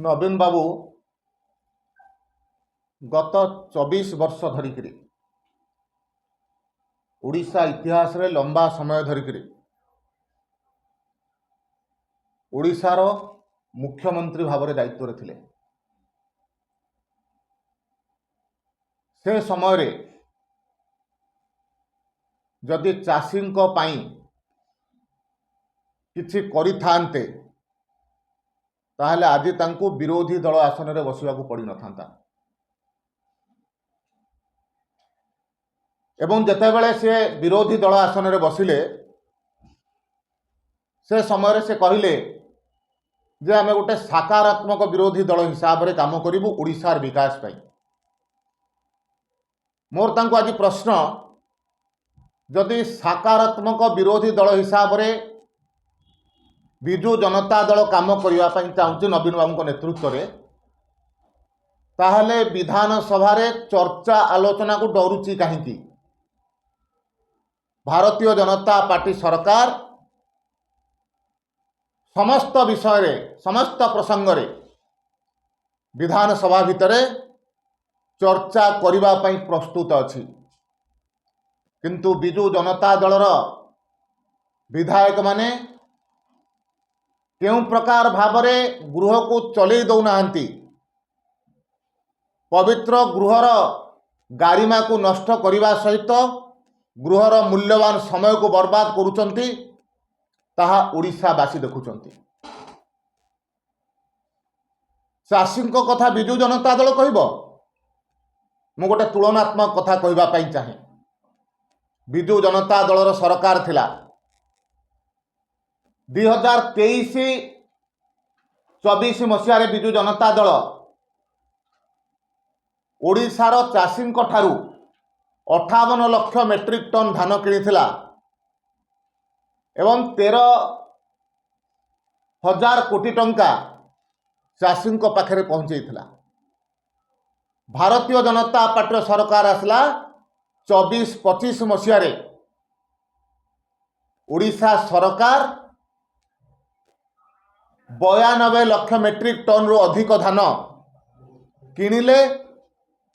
नवीन बाबू गत 24 वर्ष धरिक ओडिशा इतिहास रे लंबा समय धरिक ओडिशार मुख्यमंत्री भाव में दायित्व थिले। से समय रे जदि चाषी किछि करिथान्ते ताहले आज तांको विरोधी दल आसन में बसवाक पड़ न था। एवं जेतेबेले से विरोधी दल आसन में बसिले से समय से कहले जे आमे गोटे सकारात्मक विरोधी दल हिसाब से काम करूँ ओडिशार विकास पाई। मोर तांको आज प्रश्न, जदि सकारात्मक विरोधी दल हिसाब से विजु जनता दल काम करने चाहूँ नवीन बाबू नेतृत्व में, ताहले विधानसभा चर्चा आलोचना को डरुची कहीं? भारतीय जनता पार्टी सरकार समस्त विषय रे समस्त प्रसंग रे विधानसभा भितर चर्चा करिबा पई प्रस्तुत अछि, किंतु विजु जनता दलर विधायक माने केउं प्रकार भावरे गृह को चलै दौनाहांती, पवित्र गृहर गारिमा को नष्ट करने सहित गृहर मूल्यवान समय को बर्बाद करुचंती, ताहा ओडिशावासी देखुचंती। चाषी कथा विजु जनता दल कहब, मु गोटे तुलनात्मक कथा कहवाई चाहे। विजु जनता दलर सरकार थिला 2023-24 मसीह विजु जनता दल ओडिशार चाषी ठारू 58 लाख मेट्रिक टन धान किनिथिला एवं 13,000 कोटी टंका चाषी पाखे पहुंचेइथिला। भारतीय जनता पार्टी सरकार आसला 24-25 मसीह ओडिशा सरकार 92 लाख मेट्रिक टन रु अधिक धान किनिले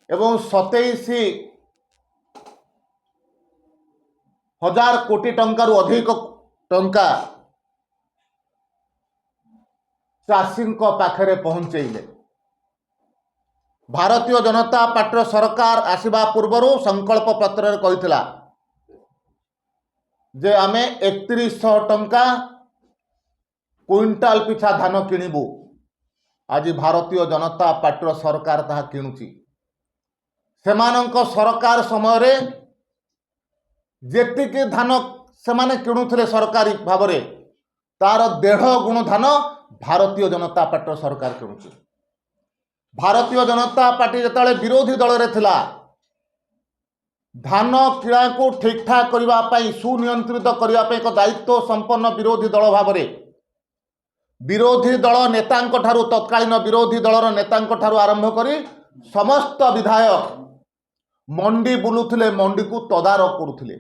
एवं 27,000 कोटी टंका रु अधिक टंका चाषी पाखे पहुंचेइले। भारतीय जनता पार्टी सरकार आसिबा पूर्वर संकल्प पत्र कहिथिला जे आमे 3100 टंका क्विंटाल पिछा धान किणिबू। आज भारतीय जनता पार्टी सरकार ताहा किणुची। सेमानंक सरकार समय रे जेतिके धान सेमाने किणुथिले सरकारी भाव में तार 1.5 गुण धान भारतीय जनता पार्टी सरकार किणुची। भारतीय जनता पार्टी जिते विरोधी दल रे थिला, धान किणा को ठीक ठाक करने सुनियंत्रित करने एक दायित्व संपन्न विरोधी दल भाव में विरोधी दल नेता तत्कालीन विरोधी दलर नेता आरंभ करी समस्त विधायक मंडी बुलुथिले, मंडी को तदारख करुथिले।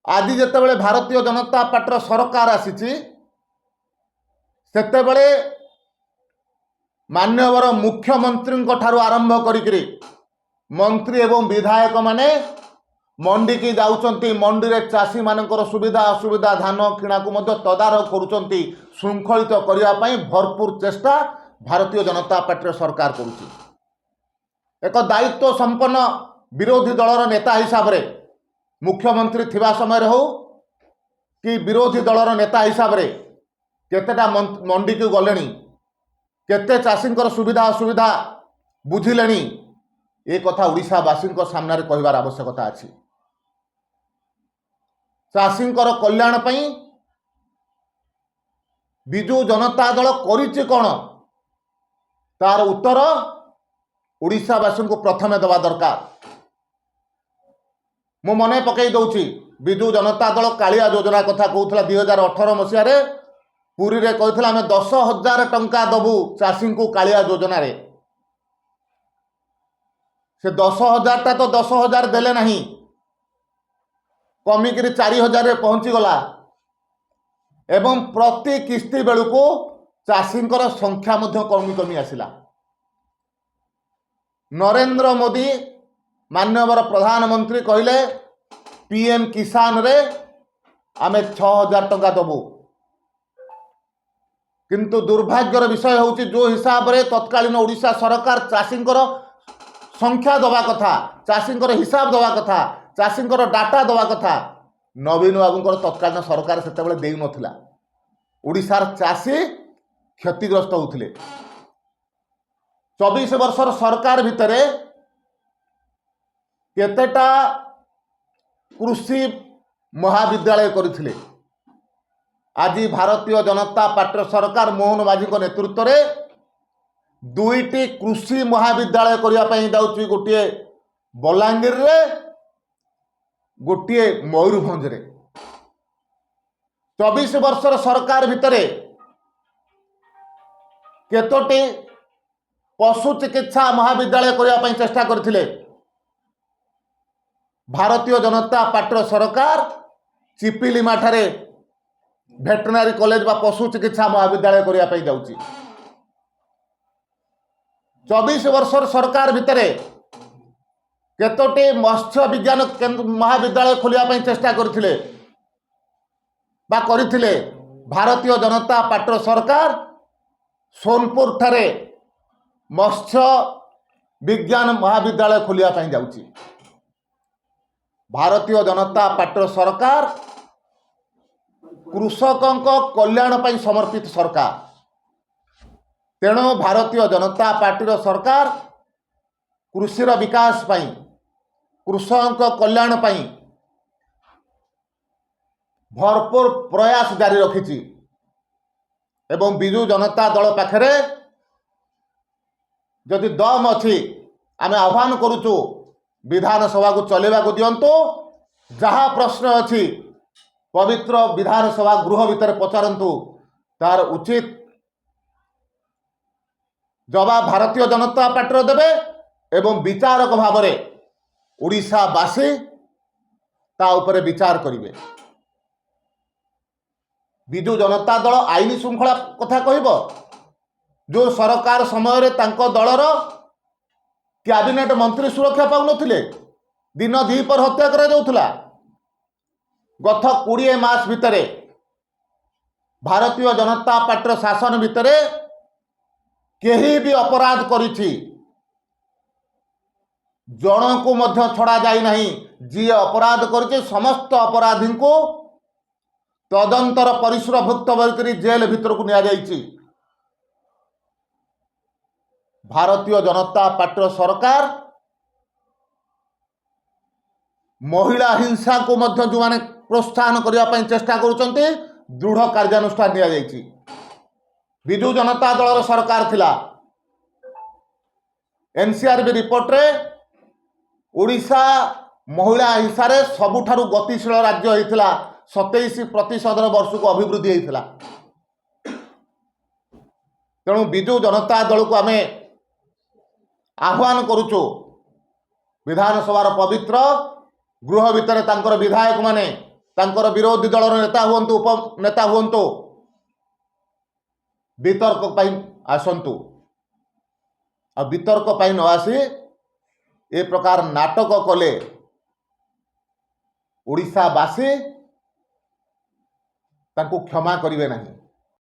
आज जितेबाला भारतीय जनता पार्टी सरकार आसीची सेतेबाला मान्यवर मुख्यमंत्री ठारू आरंभ करी मंत्री एवं विधायक माने मंडी की जाउचंती, मंडी रे चाषी मानकर सुविधा असुविधा धान किणा को मध्य तदारख करुचंती। श्रृंखलित करिया पई भरपूर चेष्टा भारतीय जनता पार्टी सरकार करुची। एक दायित्व संपन्न विरोधी दलर नेता हिसाब रे मुख्यमंत्री थिबा समय हो कि विरोधी दलर नेता हिसाब रे केतेटा मंडी को गलेनी, केते चाषी सुविधा असुविधा बुझिलेनी, ए कथा ओडिशावासी सामने कहबार आवश्यकता अछि। चाषी कल्याण पई विजु जनता दल करिछि कोन, तार उत्तर ओडिशावासी को प्रथमे दबा दरकार। मु मने पकई दउछि, विजु जनता दल कालिया योजना कथा कहूथला 2018 मसीह रे पुरी रे कहूथला आमे 10,000 टंका दबु चाषी को कालिया योजना रे। से 10,000 टा तो 10,000 देले नहीं, कमिक 4,000 रे पहुंची गला एवं प्रति किस्ती बेलू को ଚାଷୀଙ୍କର ସଂଖ୍ୟା ମଧ୍ୟ କମି କମି ଆସିଲା। ନରେନ୍ଦ୍ର ମୋଦି ମାନ୍ୟବର ପ୍ରଧାନମନ୍ତ୍ରୀ କହିଲେ PM କିଷାନରେ ଆମେ 6,000 ଟଙ୍କା ଦେବୁ, କିନ୍ତୁ ଦୁର୍ଭାଗ୍ୟର ବିଷୟ ହେଉଛି ଯେଉଁ ହିସାବରେ ତତ୍କାଳୀନ ଓଡ଼ିଶା ସରକାର ଚାଷୀଙ୍କର ସଂଖ୍ୟା ଦେବା କଥା, ଚାଷୀଙ୍କର ହିସାବ ଦେବା କଥା, ଚାଷୀଙ୍କର ଡାଟା ଦେବା କଥା, ନବୀନ ବାବୁଙ୍କର ତତ୍କାଳୀନ ସରକାର ସେତେବେଳେ ଦେଇନଥିଲା। ଓଡ଼ିଶାର ଚାଷୀ କ୍ଷତିଗ୍ରସ୍ତ ହେଉଥିଲେ। 24 ବର୍ଷର ସରକାର ଭିତରେ କେତେଟା କୃଷି ମହାବିଦ୍ୟାଳୟ କରିଥିଲେ। ଆଜି ଭାରତୀୟ ଜନତା ପାର୍ଟିର ସରକାର ମୋହନ ମାଝୀଙ୍କ ନେତୃତ୍ୱରେ 2ଟି କୃଷି ମହାବିଦ୍ୟାଳୟ କରିବା ପାଇଁ ଯାଉଛି, ଗୋଟିଏ ବଲାଙ୍ଗୀରରେ, ଗୋଟିଏ ମୟୂରଭଞ୍ଜରେ। 24 ବର୍ଷର ସରକାର ଭିତରେ କେତୋଟି ପଶୁ ଚିକିତ୍ସା ମହାବିଦ୍ୟାଳୟ କରିବା ପାଇଁ ଚେଷ୍ଟା କରିଥିଲେ। ଭାରତୀୟ ଜନତା ପାର୍ଟିର ସରକାର ଚିପିଲିମାଠାରେ ଭେଟେନାରୀ କଲେଜ ବା ପଶୁ ଚିକିତ୍ସା ମହାବିଦ୍ୟାଳୟ କରିବା ପାଇଁ ଯାଉଛି। 24 ବର୍ଷର ସରକାର ଭିତରେ କେତୋଟି ମତ୍ସ୍ୟ ବିଜ୍ଞାନ ମହାବିଦ୍ୟାଳୟ ଖୋଲିବା ପାଇଁ ଚେଷ୍ଟା କରିଥିଲେ ବା କରିଥିଲେ। ଭାରତୀୟ ଜନତା ପାର୍ଟିର ସରକାର ସୋନପୁର ଠାରେ ମତ୍ସ୍ୟ ବିଜ୍ଞାନ ମହାବିଦ୍ୟାଳୟ ଖୋଲିବା ପାଇଁ ଯାଉଛି। ଭାରତୀୟ ଜନତା ପାର୍ଟିର ସରକାର କୃଷକଙ୍କ କଲ୍ୟାଣ ପାଇଁ ସମର୍ପିତ ସରକାର। ତେଣୁ ଭାରତୀୟ ଜନତା ପାର୍ଟିର ସରକାର କୃଷିର ବିକାଶ ପାଇଁ, କୃଷକଙ୍କ କଲ୍ୟାଣ ପାଇଁ ଭରପୁର ପ୍ରୟାସ ଜାରି ରଖିଛି। ଏବଂ ବିଜୁ ଜନତା ଦଳ ପାଖରେ ଯଦି ଦମ ଅଛି, ଆମେ ଆହ୍ୱାନ କରୁଛୁ ବିଧାନସଭାକୁ ଚଲେଇବାକୁ ଦିଅନ୍ତୁ। ଯାହା ପ୍ରଶ୍ନ ଅଛି ପବିତ୍ର ବିଧାନସଭା ଗୃହ ଭିତରେ ପଚାରନ୍ତୁ, ତାର ଉଚିତ ଜବାବ ଭାରତୀୟ ଜନତା ପାର୍ଟିର ଦେବେ ଏବଂ ବିଚାରକ ଭାବରେ ଓଡ଼ିଶାବାସୀ ତା ଉପରେ ବିଚାର କରିବେ। ବିଜୁ ଜନତା ଦଳ ଆଇନ ଶୃଙ୍ଖଳା କଥା କହିବ। ଯେଉଁ ସରକାର ସମୟରେ ତାଙ୍କ ଦଳର କ୍ୟାବିନେଟ୍ ମନ୍ତ୍ରୀ ସୁରକ୍ଷା ପାଉନଥିଲେ, ଦିନ ଦ୍ୱିପହର ହତ୍ୟା କରାଯାଉଥିଲା। ଗତ 20 ମାସ ଭିତରେ ଭାରତୀୟ ଜନତା ପାର୍ଟିର ଶାସନ ଭିତରେ କେହି ବି ଅପରାଧ କରିଛି ଜଣକୁ ମଧ୍ୟ ଛଡ଼ା ଯାଇନାହିଁ। ଯିଏ ଅପରାଧ କରିଛି ସମସ୍ତ ଅପରାଧୀଙ୍କୁ ତଦନ୍ତର ପରିସରଭୁକ୍ତ କରି ଜେଲ ଭିତରକୁ ନିଆଯାଇଛି। ଭାରତୀୟ ଜନତା ପାର୍ଟିର ସରକାର ମହିଳା ହିଂସାକୁ ମଧ୍ୟ ଯେଉଁମାନେ ପ୍ରୋତ୍ସାହନ କରିବା ପାଇଁ ଚେଷ୍ଟା କରୁଛନ୍ତି, ଦୃଢ଼ କାର୍ଯ୍ୟାନୁଷ୍ଠାନ ନିଆଯାଇଛି। ବିଜୁ ଜନତା ଦଳର ସରକାର ଥିଲା। NCRB ରିପୋର୍ଟରେ ଓଡ଼ିଶା ମହିଳା ହିଂସାରେ ସବୁଠାରୁ ଗତିଶୀଳ ରାଜ୍ୟ ହୋଇଥିଲା। 27% ବର୍ଷକୁ ଅଭିବୃଦ୍ଧି ହୋଇଥିଲା। ତେଣୁ ବିଜୁ ଜନତା ଦଳକୁ ଆମେ ଆହ୍ୱାନ କରୁଛୁ, ବିଧାନସଭାର ପବିତ୍ର ଗୃହ ଭିତରେ ତାଙ୍କର ବିଧାୟକମାନେ, ତାଙ୍କର ବିରୋଧୀ ଦଳର ନେତା ହୁଅନ୍ତୁ, ଉପନେତା ହୁଅନ୍ତୁ, ବିତର୍କ ପାଇଁ ଆସନ୍ତୁ। ଆଉ ବିତର୍କ ପାଇଁ ନ ଆସି ଏ ପ୍ରକାର ନାଟକ କଲେ ଓଡ଼ିଶାବାସୀ ତାଙ୍କୁ କ୍ଷମା କରିବେ ନାହିଁ।